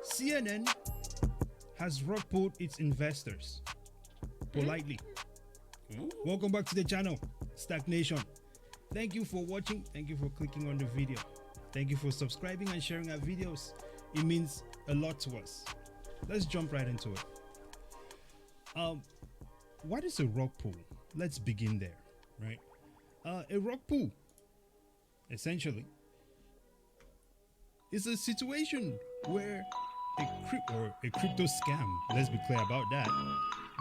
CNN has rug pulled its investors politely. Ooh. Welcome back to the channel, STAKK Nation. Thank you for watching. Thank you for clicking on the video. Thank you for subscribing and sharing our videos. It means a lot to us. Let's jump right into it. What is a rug pull? Let's begin there, right? A rug pull, essentially, is a situation where a crypto scam, let's be clear about that,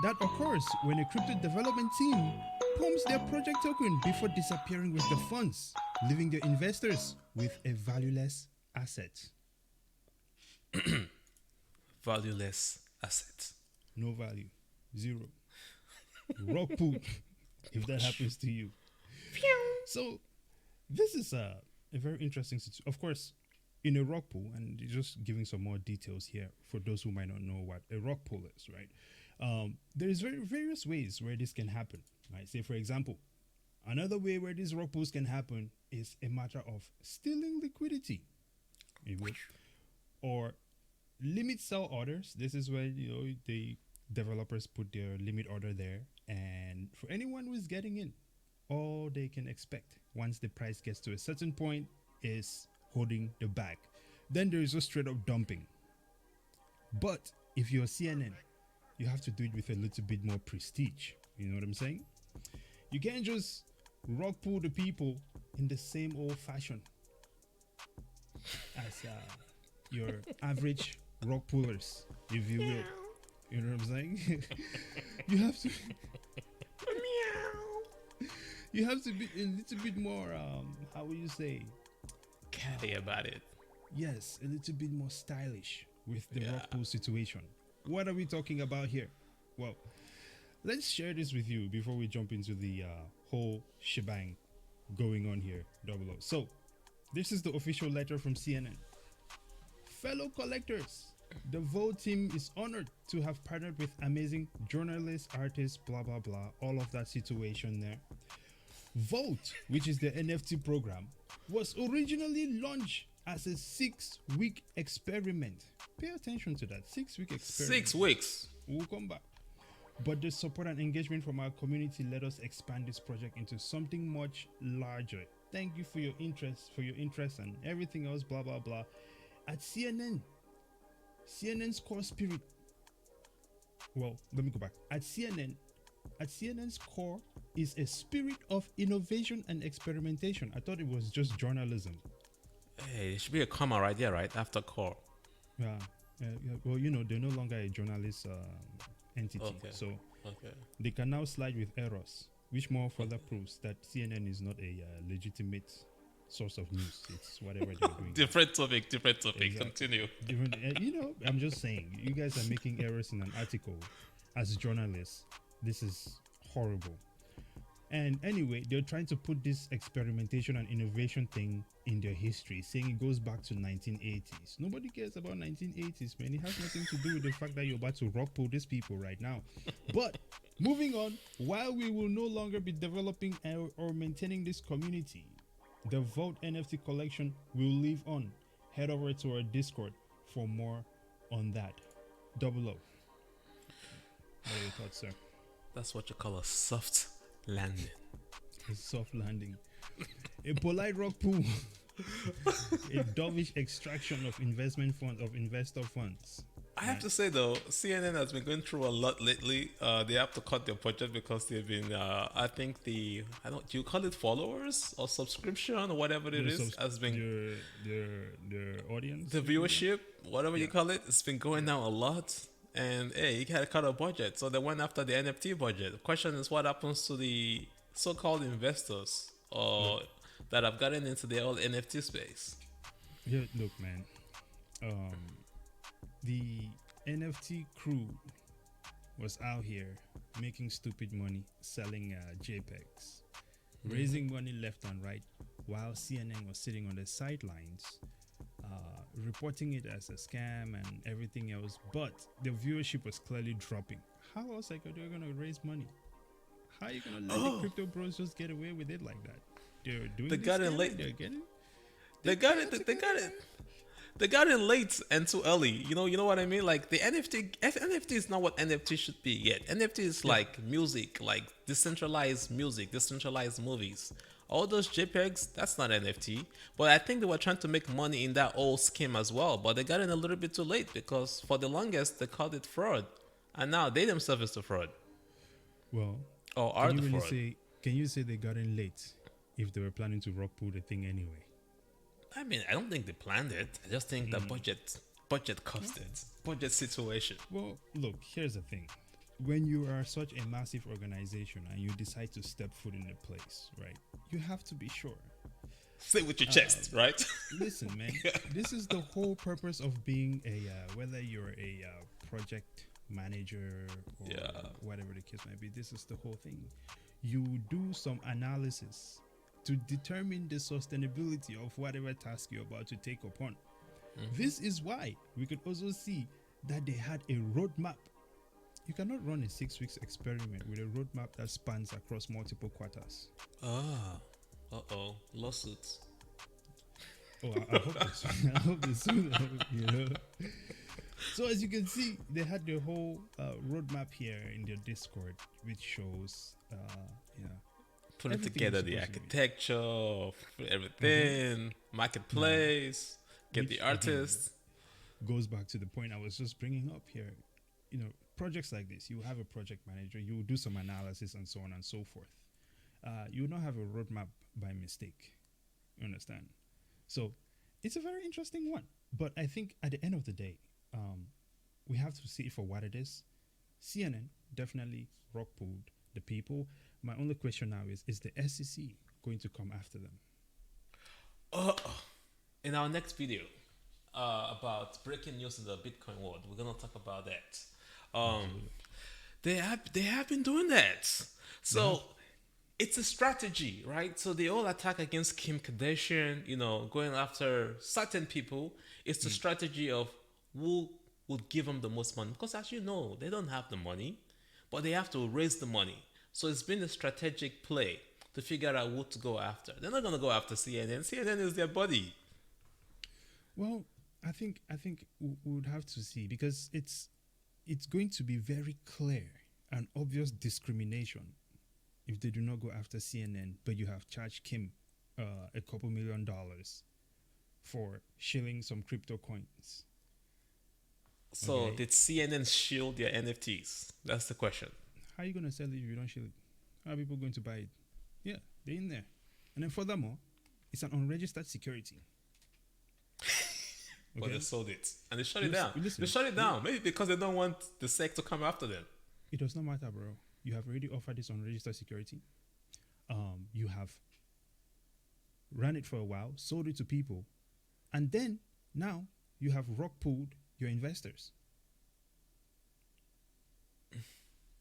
that occurs when a crypto development team pumps their project token before disappearing with the funds, leaving their investors with a valueless asset. Valueless assets. No value. Zero. Rug pull, if that happens to you. So, this is a very interesting situation. Of course, in a rug pull, and just giving some more details here for those who might not know what a rug pull is, right? There is various ways where this can happen, right? Say, for example, another way where these rug pulls can happen is a matter of stealing liquidity, or limit sell orders. This is where the developers put their limit order there, and for anyone who's getting in, all they can expect once the price gets to a certain point is holding the bag. Then there is just straight up dumping. But if you're CNN, you have to do it with a little bit more prestige. You know what I'm saying? You can't just rug pull the people in the same old fashion as your average rug pullers, if you will. You know what I'm saying? You have to you have to be a little bit more how would you say, Catty about it. yes, a little bit more stylish with the rug pull situation. What are we talking about here? Well, let's share this with you before we jump into the whole shebang going on here, Double O. So, this is the official letter from CNN. Fellow collectors, the Vote team is honored to have partnered with amazing journalists, artists, blah, blah, blah, all of that situation there. Vote, which is the NFT program, was originally launched as a 6-week experiment. Pay attention to that, 6-week experiment. 6 weeks. We'll come back. But the support and engagement from our community let us expand this project into something much larger. Thank you for your interest and everything else, blah, blah, blah. At CNN's core spirit. Well, let me go back. At CNN's core is a spirit of innovation and experimentation. I thought it was just journalism. Hey, it should be a comma right there, right after core. Yeah. Well, they're no longer a journalist entity. Okay. So they can now slide with errors, which more further proves that CNN is not a legitimate source of news. It's whatever they're doing. Different topic. Exactly. Continue. Different, I'm just saying, you guys are making errors in an article. As journalists, this is horrible. And anyway, they're trying to put this experimentation and innovation thing in their history, saying it goes back to 1980s. Nobody cares about 1980s, man. It has nothing to do with the fact that you're about to rug pull these people right now. But moving on, while we will no longer be developing or maintaining this community, the Vote NFT collection will live on. Head over to our Discord for more on that. Double O. What are your thoughts, sir? That's what you call a soft landing. A soft landing. A polite rug pull. A dovish extraction of investor funds. I have to say though, CNN has been going through a lot lately. They have to cut their budget because they've been, I think do you call it followers or subscription or whatever it is, has been their audience, the viewership, whatever you call it. It's been going down a lot, and hey, you gotta cut a budget. So they went after the NFT budget. The question is, what happens to the so-called investors or that have gotten into the whole NFT space? Yeah, look, man. The NFT crew was out here making stupid money, selling JPEGs, raising money left and right, while CNN was sitting on the sidelines, reporting it as a scam and everything else. But the viewership was clearly dropping. How else are they going to raise money? How are you going to let the crypto bros just get away with it like that? They're doing They got in late. They got it. They got it. They got it late and too early. You know what I mean? Like the NFT is not what NFT should be yet. NFT is like music, like decentralized music, decentralized movies. All those JPEGs, that's not NFT. But I think they were trying to make money in that old scheme as well. But they got in a little bit too late because for the longest they called it fraud, and now they themselves is the fraud Well, or are can you the really fraud. say? Can you say they got in late if they were planning to rock pull the thing anyway? I mean, I don't think they planned it. I just think the budget cost it. Budget situation. Well, look, here's the thing. When you are such a massive organization and you decide to step foot in the place, right? You have to be sure. Say it with your chest, right? Listen, man, this is the whole purpose of being whether you're a project manager or Yeah. whatever the case might be. This is the whole thing. You do some analysis to determine the sustainability of whatever task you're about to take upon. This is why we could also see that they had a roadmap. You cannot run a 6 weeks experiment with a roadmap that spans across multiple quarters. Lawsuits. Oh, I hope this. I hope this. You know. So as you can see, they had the whole roadmap here in their Discord, which shows, Putting everything together is the supposed to be. architecture, of everything, marketplace, get Which, the again, artists. goes back to the point I was just bringing up here. You know, projects like this, you have a project manager, you do some analysis and so on and so forth. You will not have a roadmap by mistake. You understand? So it's a very interesting one. But I think at the end of the day, we have to see it for what it is. CNN definitely rock pulled the people. My only question now is the SEC going to come after them? In our next video about breaking news in the Bitcoin world, we're gonna talk about that. They have been doing that. So it's a strategy, right? So the whole attack against Kim Kardashian, going after certain people, it's the strategy of who would give them the most money. Because as you know, they don't have the money, but they have to raise the money. So it's been a strategic play to figure out who to go after. They're not gonna go after CNN. CNN is their buddy. Well, I think we would have to see, because it's going to be very clear and obvious discrimination if they do not go after CNN, but you have charged Kim a couple $1,000,000 for shilling some crypto coins. So Okay. did CNN shield their NFTs? That's the question. How are you going to sell it if you don't shill it? How are people going to buy it? Yeah, they're in there. And then furthermore, it's an unregistered security. But they sold it and they shut it Listen- down. listen. They shut it down. Maybe because they don't want the SEC to come after them. It does not matter, bro. You have already offered this unregistered security. You have ran it for a while, sold it to people, and then now you have rock pulled your investors.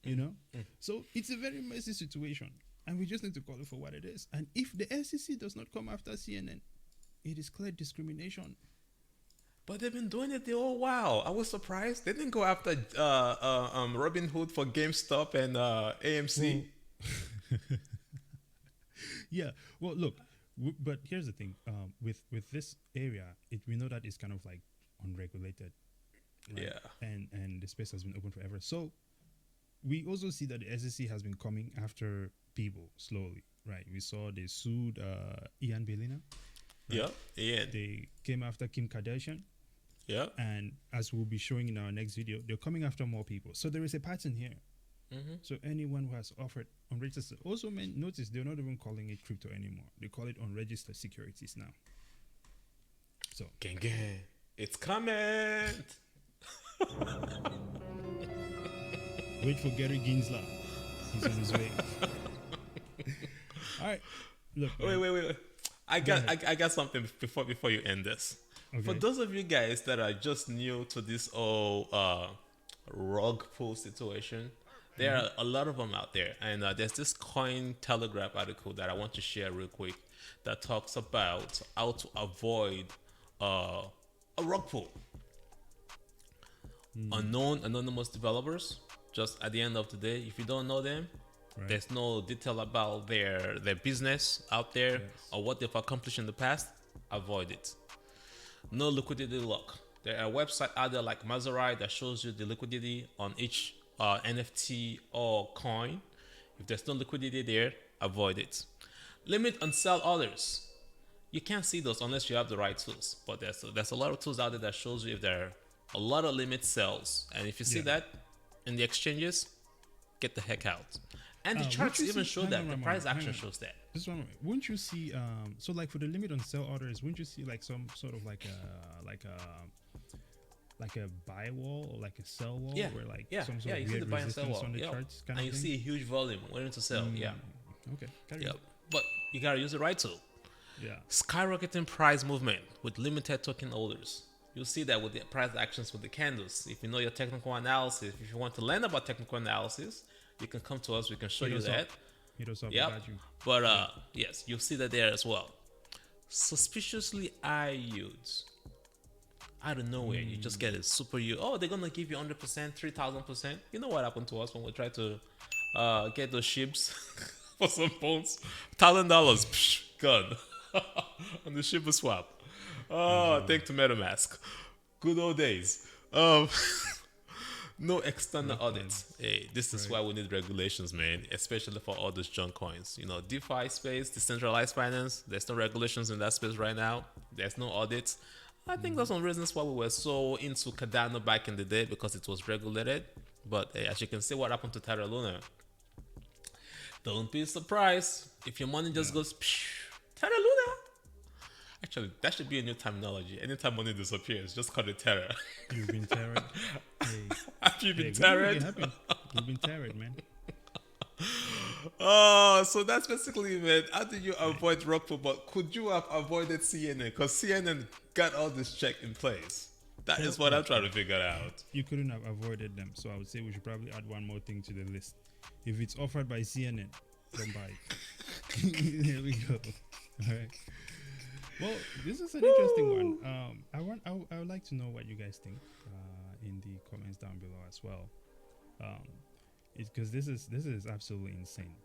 You know? So it's a very messy situation, and we just need to call it for what it is. And if the SEC does not come after CNN, it is clear discrimination. But they've been doing it the whole while. I was surprised. They didn't go after Robin Hood for GameStop and AMC. Yeah. Well, look, but here's the thing. With this area, we know that it's kind of like unregulated. Right? Yeah. And the space has been open forever. So we also see that the SEC has been coming after people slowly. Right. We saw they sued Ian Bellina. Yeah. Yeah. They came after Kim Kardashian. Yeah. And as we'll be showing in our next video, they're coming after more people. So there is a pattern here. So anyone who has offered unregistered, also notice they're not even calling it crypto anymore. They call it unregistered securities now. So Gang gang. It's coming. wait for Gary Ginsler. He's on his way. All right. Look. Wait. I got something before you end this. Okay. For those of you guys that are just new to this whole rug pull situation, there are a lot of them out there, and there's this Coin Telegraph article that I want to share real quick that talks about how to avoid a rug pull. Unknown anonymous developers. Just at the end of the day, if you don't know them, Right. there's no detail about their business out there Yes. or what they've accomplished in the past. avoid it. No liquidity lock. There are websites out there like Maserati that shows you the liquidity on each NFT or coin. If there's no liquidity there, avoid it. Limit and sell orders. You can't see those unless you have the right tools. But there's a lot of tools out there that shows you if there are a lot of limit sells. And if you see that in the exchanges, get the heck out. And the charts even show that. The price action shows that. This one, wouldn't you see? So like for the limit on sell orders, wouldn't you see like some sort of like a buy wall or like a sell wall? Yeah, where like yeah, some sort yeah. of You see weird the buy and sell resistance wall on the yep. charts, and you thing? see a huge volume waiting to sell. Yeah. Okay. Yep. But you gotta use the right tool. Yeah. Skyrocketing price movement with limited token holders. You'll see that with the price actions with the candles. If you know your technical analysis, if you want to learn about technical analysis, you can come to us. We can show you that. Hit us up. Yep. Got you. But yes, you'll see that there as well. Suspiciously high yields. Out of nowhere, you just get a super yield. Oh, they're gonna give you 100%, 3,000%. You know what happened to us when we tried to get those ships for some phones? $1,000, gone on the shipper swap. Oh, thanks to MetaMask. Good old days. No external audits. Hey, this is why we need regulations, man, especially for all those junk coins. You know, DeFi space, decentralized finance, there's no regulations in that space right now. There's no audits. I think that's one of the reasons why we were so into Cardano back in the day, because it was regulated. But hey, as you can see what happened to Terra Luna. Don't be surprised if your money just goes, Terra Luna. Actually, that should be a new terminology. Anytime money disappears, just call it Terra. You've been terrored. Hey. Have you been terrored? You've been terrored, man. Oh, so that's basically, man. How do you avoid rock pull? But could you have avoided CNN? Because CNN got all this check in place. That is what I'm trying to figure out. You couldn't have avoided them. So I would say we should probably add one more thing to the list. If it's offered by CNN, don't buy it. There we go. All right. Well, this is an interesting one. I would like to know what you guys think in the comments down below as well. Because this is absolutely insane.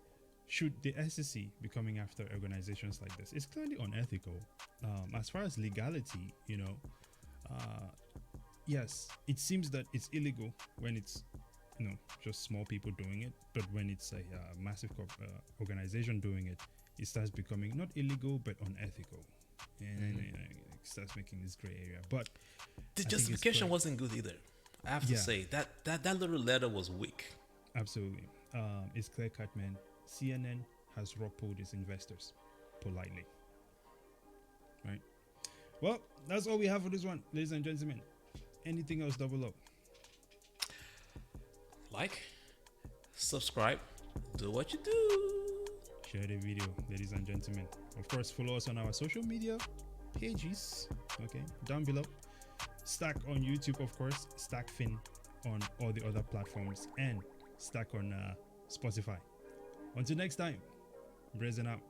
Should the SEC be coming after organizations like this? It's clearly unethical. As far as legality, yes, it seems that it's illegal when it's just small people doing it, but when it's a massive organization doing it, it starts becoming not illegal but unethical, and it starts making this gray area. But the justification wasn't good either. I have to say that little letter was weak. Absolutely. It's clear cut, man. CNN has rock pulled its investors politely. Right. Well, that's all we have for this one, ladies and gentlemen. Anything else, double up? Like, subscribe, do what you do. Share the video, ladies and gentlemen. Of course, follow us on our social media pages, okay, down below. STAKK on YouTube, of course. STAKKFin on all the other platforms, and STAKK on Spotify. Until next time, Brazen out.